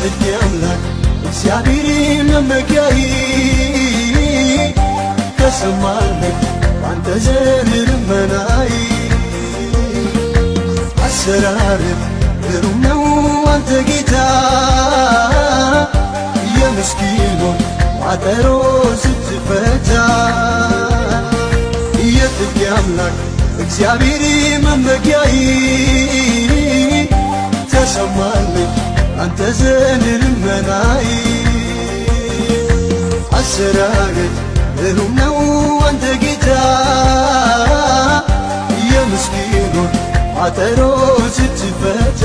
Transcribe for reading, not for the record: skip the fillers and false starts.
የጽድቄ አምላክ እግዚአብሔር መመኪያዬ ተሰማልኝ ባንተ ዘንድ ልመናዬ አሰራርህ ግሩም ነው አንተ ጌታ የምስኪኑን ቋጠሮ ስትፈታ የጽድቄ አምላክ እግዚአብሔር መመኪያዬ ተሰማልኝ አንተ ዘንድ ልመናዬ አሰራርህ ግሩም ነው አንተ ጌታ የምስኪኑን ቋጠሮ ስትፈታ